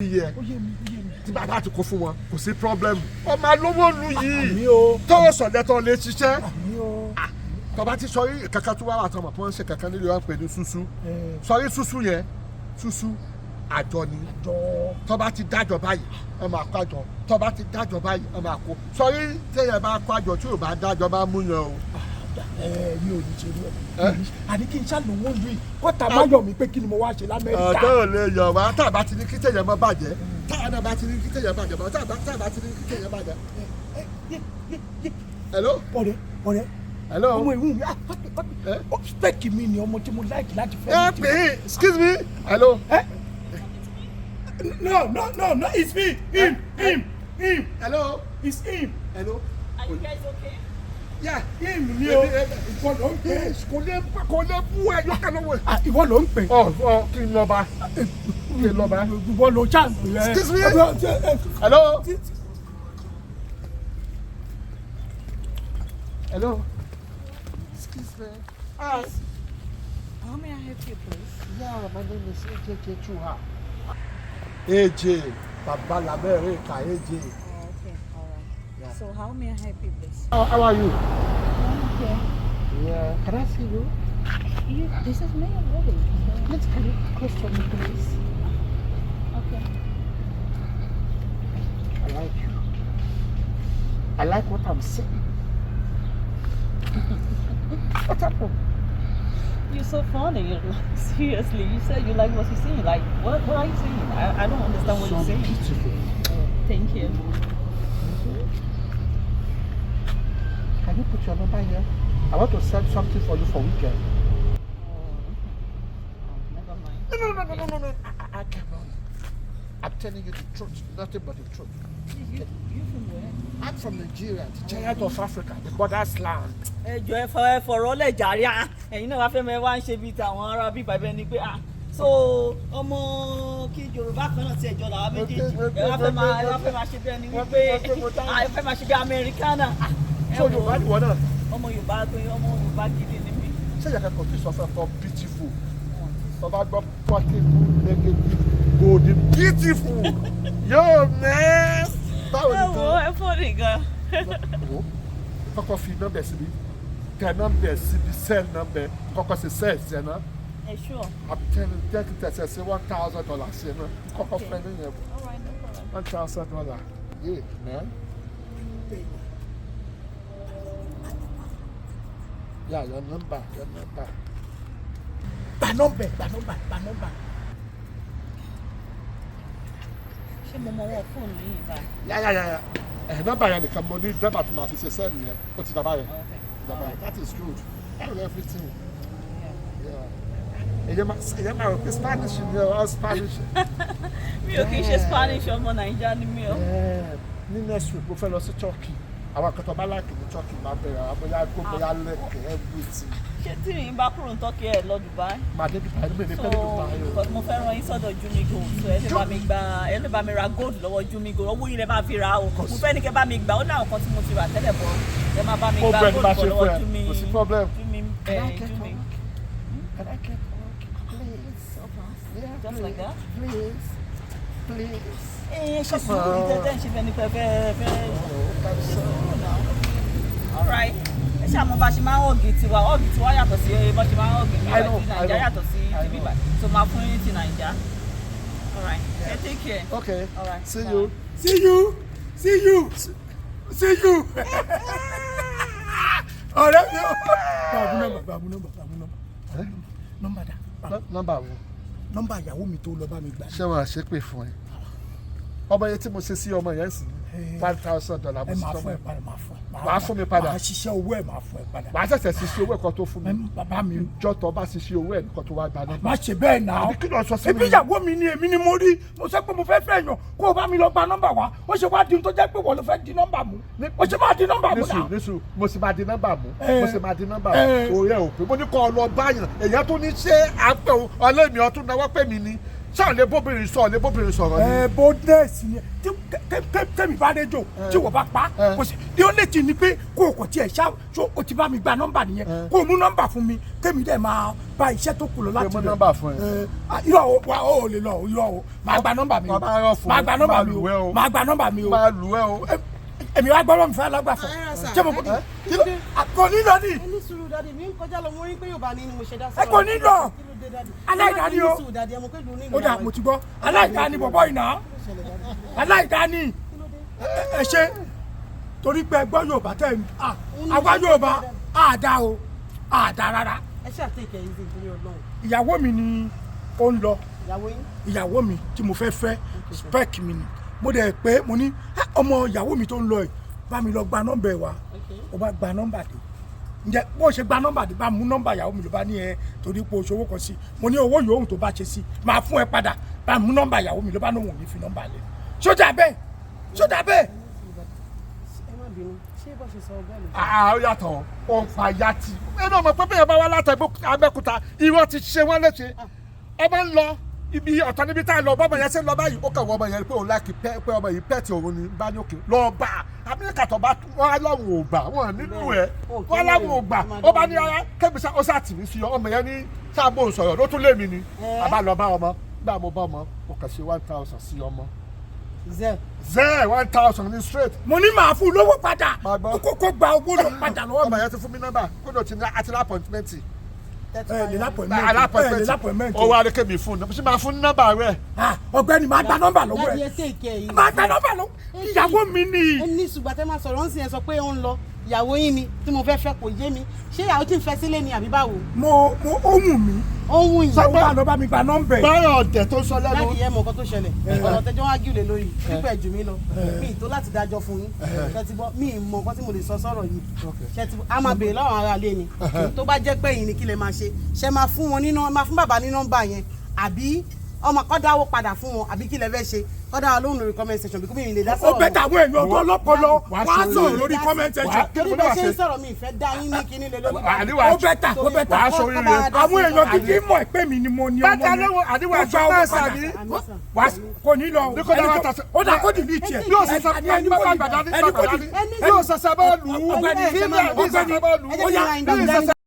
Yeah. Tí bàbá ti kó fún wọn kò sí problem. Ọmọ lówó lu yìí. Tọ́wọ́ sọ̀dẹ̀ tó lè ṣiṣẹ́. Tọ́ba ti sọ yìí kankan tó wá wà tọmọ tó ń ṣe kankan nílé wọn pè ní súsú. Sọ yìí súsú yẹn súsú àjọ ni. Tọ́ba ti dájọ́ báyìí ẹ máa kó àjọ. Tọ́ba ti dájọ́ báyìí ẹ máa kó. Sọ yìí téèyàn bá kó àjọ tí ò bá dájọ́ bá mú yẹn o. Mi ò ní ṣe rú ẹ àní kí n ṣàlùwọ́ lu yìí kó ta má yọ̀ mí pé kí ni mo wá ṣe l'Amẹ́ríkà. Ọ̀dọ́ ò lè yọ̀ wá tá a bá ti ní kí téèyàn má bàjẹ́ tá a bá ti ní kí téèyàn bàjẹ́ bọ́ tá a bá ti ní kí téèyàn bàjẹ́. Hello. ọ̀rẹ́ Hello. ọmọ ìwé mi spẹ́ẹ̀kì mi ni ọmọ tí mo láìkì láti fẹ́. Ẹ pè é excuse me. Hello. No, it's me. Him. Hello. It's him. Hello. Are you guys okay? Yeah. Him ni o. Ìwọ ló ń pè. Kò lè bú ẹ yọkàn lọ́wọ́. Ìwọ ló ń pè. Kí n lọ́ba. Ìwọ ló chance rẹ. Excuse me. Hello. Hello. Excuse me. How may I help you, please? Yeah, my name is AJ Chuha. AJ, Baba Lamerica, AJ. Oh, okay, all right. Yeah. So how may I help you, please? How are you? Okay. Yeah. Can I see you? This is me already. Let's get it close to me, please. Okay. I like you. I like what I'm saying. What's happened? You're so funny. Seriously, you said you like what you're saying. Like, what are you saying? I don't understand what you're saying. Beautiful. Thank you. Can you put your number here? I want to send something for you for weekend. Never mind. No. I cannot. I'm telling you the truth, nothing but the truth. You from where? I'm from Nigeria, the giant of Africa, the mother's land. Ẹjọ́ ẹ fọ̀rọ̀ lẹ̀ jàre ẹ̀yin náà wá fẹ́ mẹ́ wá ń ṣe bíi tàwọn ará bíi bàbá ẹni pé so ọmọ kí Yorùbá kan náà ti ẹ̀jọ́ làwọn méjèèjì ẹ wá fẹ́ máa ṣe bí ẹni wípé ẹ fẹ́ máa ṣe bí Amẹ́ríkánà. So Yorùbá ni wọ́n náà. Ọmọ Yorùbá gidi ni mí. Ṣé ìyá kẹ́kọ̀ọ́ tí sọ fẹ́ fọ beautiful? Bàbá gbọ́ portable, negative, golden, beautiful. Yo man! Báwo ni tó? Ẹ fọ́ nìkan. Kọ́kọ́ fi nọ́mbẹ̀ síbi. Tẹ nọ́mbẹ̀ síbi sell nọ́mbẹ̀. Kọ́kọ́ sí sell ṣe náà. Ẹ sure. I'm telling you, jẹ́ kí tẹ̀sẹ̀ sí $1,000 ṣe náà. Kọ́kọ́ fẹ́ ní yẹn. All right, no problem. $1,000. Yeah, man. Yeah, your number. Gba nọ́mbà. Ṣé mo mọ wọn fóònù yìí báyìí? Yeah. Nọ́mbà yẹn nìkan mo ní nọ́mbà tó máa fi ṣe sẹ́ẹ̀nì yẹn. Ó ti dàbá yẹn. Okay. That is good. I know everything. Yeah. Èyẹ máa rò pé Spanish ni ọ Spanish. Mi ò kì í ṣe Spanish, ọmọ Nàìjíríà ni mi o. Ní next week mo fẹ́ lọ sí Turkey. Àwọn akẹ́kọ̀ọ́ bá láìpẹ́ ní Turkey máa bẹ̀rẹ̀ àwọn bóyá bóyá lẹ́kẹ̀ẹ́ everything. Ṣé tí mi bá kúrò ní Turkey ẹ̀ lọ Dubai? Màá dé Dubai nígbà So, ìdíkẹ́ ní Dubai. because mo fẹ́ rán yín sọ́dọ̀ Jumi Gold, so ẹ lè bá mi ra gold lọ́wọ́ Jumi Gold, owó yìí lè máa fi ra o. Mo fẹ́ ní kẹ́ bá mi gbà, ó ní àwọn kan tí mo ti rà tẹ́lẹ̀ bọ̀, ẹ máa bá mi gba gold bọ̀ lọ́wọ́ Jumi. Kò sí problem. Jumi. Can I get please? Yeah, Just like that? Please. Ṣe sùúrù tẹ́tẹ́ ń ṣe fẹ́ ní fẹ́. All right. Ẹ ṣe àmọ́ bá ṣe máa ń ọ̀gì tiwa yàtọ̀ sí bá ṣe máa ń ọ̀gì ní Nàìjíríà yàtọ̀ sí ti bíbá. So máa fún yín ti Nàìjíríà. All right. Take care. Okay. All right. See Bye. you. Ọ̀rẹ́ mi o. Bàbú nọ́mbà dà. Nọ́mbà wo? Nọ́mbà ìyàwó mi tó lọ bá mi gbà. Ṣé wọn àṣepè fún ẹ? Ọmọ yẹn tí mo ṣe sí ọmọ yẹn sì $5,000 mo Ẹ sì máa tọ́ fún ẹ mọ́. padà, máa fún ẹ. Wàá fún mi padà. Màá ṣiṣẹ́ owó ẹ̀ máa fún ẹ padà. Wàá ṣẹ̀ṣẹ̀ ṣiṣẹ́ owó ẹ̀kan tó fún mi. Bàbá mi. Jọ́tọ̀ bá ṣiṣẹ́ owó ẹ̀ nìkan tó wá gba nọ́mbà. Má ṣe bẹ́ẹ̀ náà. Àbí kí ló sọ sí mi? Ebi ìyàwó mi ni èmi ni mo rí. Mo sọ pé mo fẹ́ fẹ́ yàn kó o bá mi lọ gba nọ́mbà wá. Ó ṣe wá di tó jẹ́ pé wọ́n ló fẹ́ di nọ́mbà mú. Ó ṣe máa di nọ́mbà mú náà. Nísù, mo sì máa di nọ́mbà mú. Orí ẹ̀ ò pé. Mo ní kọ́ ọ lọ báyàn. Èèyàn tó ní ṣé àpẹ̀ ọlẹ́mi ọtún náwó pè mí ni. Ṣé ọ̀lẹ́ bóbìnrin sọ̀rọ̀ ni? Boldness ni. tẹ́mi bá rédíò tí wọ́n bá pa kò sí ní ó lè ti ní pé kó o kò tiẹ̀ ṣá o ti bá mi gba nọ́mbà nìyẹn kó o mú nọ́mbà fún mi tẹ́mi dẹ̀ máa bá iṣẹ́ tó kù lọ láti mú nọ́mbà fún ẹ. irọ́ o lè lọ irọ́ o máa gba nọ́mbà mi o máa gba nọ́mbà mi o máa gba nọ́mbà mi o máa lù ẹ́ o. èmi wá gbọ́dọ̀ mi fẹ́ lọ́gbàfọ̀ ṣé mo kò ní lọ ní. ẹni sùúrù dàdí mi ń kọjá lọ mo rí pé Yorùbá ni mo ṣe dá sí. ẹ kò ní lọ aláìdáni o ó dà mo ti gbọ́ aláìdáni bọ̀bọ̀ ìná aláìdáni ẹ ṣe torí pé gbọ́ Yorùbá tẹ̀ àwa Yorùbá àdá o àdá rárá. ẹ ṣe àtẹ̀kẹ́ yìí nítorí Ọlọ́run. ìyàwó mi ni ó ń lọ ìyàwó yín. ìyàwó mi tí mo fẹ́ fẹ́ spec mi ni mo dẹ̀ pé mo ní ọmọ ìyàwó mi tó ń lọ yìí bá mi lọ gba nọ́mbà ẹ̀ wá ó bá gba nọ́mbà dé ǹjẹ́ bó ṣe gba nọ́mbà dé bá mú nọ́mbà ìyàwó mi ló bá ní ẹ torí pé oṣù owó kan sí mo ní owó yòówù tó bá ṣe sí máa fún ẹ padà bá mú nọ́mbà ìyàwó mi ló bá lóun ò ní fi nọ́mbà lẹ̀ sójà bẹ́ẹ̀ sójà bẹ́ẹ̀. ẹ má bínú ṣé bó ṣe sọ bẹ́ẹ̀ lọ. ó yàtọ̀ ó ń pa yàtì ẹnu ọmọ pé bẹ́ẹ̀ bá wá láti Abẹ́òkúta ìwọ ti ṣe wọ́n léṣe ọmọ ń lọ ibi ọ̀tọ̀ níbi tá a lọ bọ́mọ yẹn ṣe ń lọ báyìí ó kàn wọ́n ọmọ yẹn pé òun láìkí pé ọmọ yìí pẹ́ẹ́tì òun ni bá ní òkè lọ́ọ́ bá Amẹ́ríkà tó bá wọ́n aláwọ̀ ò gbà wọ́n nínú ẹ̀ wọ́n aláwọ̀ ò gbà ó bá ní ara kébì sá ó sá tì mí sí ọ ọmọ yẹn ní sáàbò sọ̀rọ̀ ló tún lé mi ni àbá lọ bá ọmọ gbà mo bá ọmọ ó kàn ṣe 1,000 sí ọmọ. zẹ́ 1,000 ní straight. mo ní màá fún lówó padà kó gba owó lọ padà lọ́wọ́ mi. ọmọ yẹn ti fún mi nọ́mbà kódò tí àti lápọ̀ntmẹ́ntì. lápọ̀ntmẹ́ntì. ó wá rí kébì fún un ṣé máa fún nọ́mbà rẹ̀. ọ̀gbẹ́ni máa gba nọ́mbà lọ́wọ́ ẹ̀ máa gba nọ́mbà lọ́wọ́ ìyàwó mi ni. ẹni ṣùgbọ́n tẹ́ máa sọ̀rọ̀ ń sìn ẹ sọ pé ó ń lọ ìyàwó yín ni tí mo fẹ́ fẹ́ kò yé mi ṣé ìyàwó tí ń fẹ́ sílé ni àbí báwo. mo ohun mi. ohun yìí. sọ́gbà ló bá mi gba nọ́mbà ẹ̀. báyọ̀ ọ̀dẹ̀ tó sọ lẹ́nu. láti yẹ mọ̀ nǹkan tó ṣẹlẹ̀ ọ̀rọ̀ tẹjọ́ wá gílè lórí pípẹ́ jù mí lọ mi ì tó láti dájọ́ fún yín ṣe ti gbọ́ mi ì mọ̀ nǹkan tí mo lè sọ sọ̀rọ̀ yìí ṣe ti a máa béèrè lọ́wọ́ ara ilé ni tó bá jẹ́ pé yìí ni kí lè máa ṣe ṣe máa fún wọn nínú máa fún bàbá ní nọ́mbà yẹn àbí ọmọ kọ́ dáwó padà fún wọn àbí kí lè fẹ́ ṣe kọ́ dáwó lóhùn lórí comment section bí kò mi lè dá sọ̀rọ̀. ó bẹ tàwọn èèyàn tó lọ́pọlọ wọ́n á sọ̀rọ̀ lórí comment section. kí ló ṣe ń sọ̀rọ̀ mi ìfẹ́ dá yín ní kíní lé lórí. ó bẹ tà àwọn èèyàn kìkì mọ̀ pé mi ni mo ní ọmọ mi. bàtà lọ́wọ́ àdìwọ̀ ẹ̀ṣọ́ náà sàbí. kò ní lọ ó dà kó dìbì tiẹ̀. yóò sọ̀sọ̀ ẹni bá gbàdá ní bàbá ní yóò sọ̀sọ̀ bá lù ú. ọgbẹ́ni kí ni àbí sọ̀sọ̀ bá lù ú.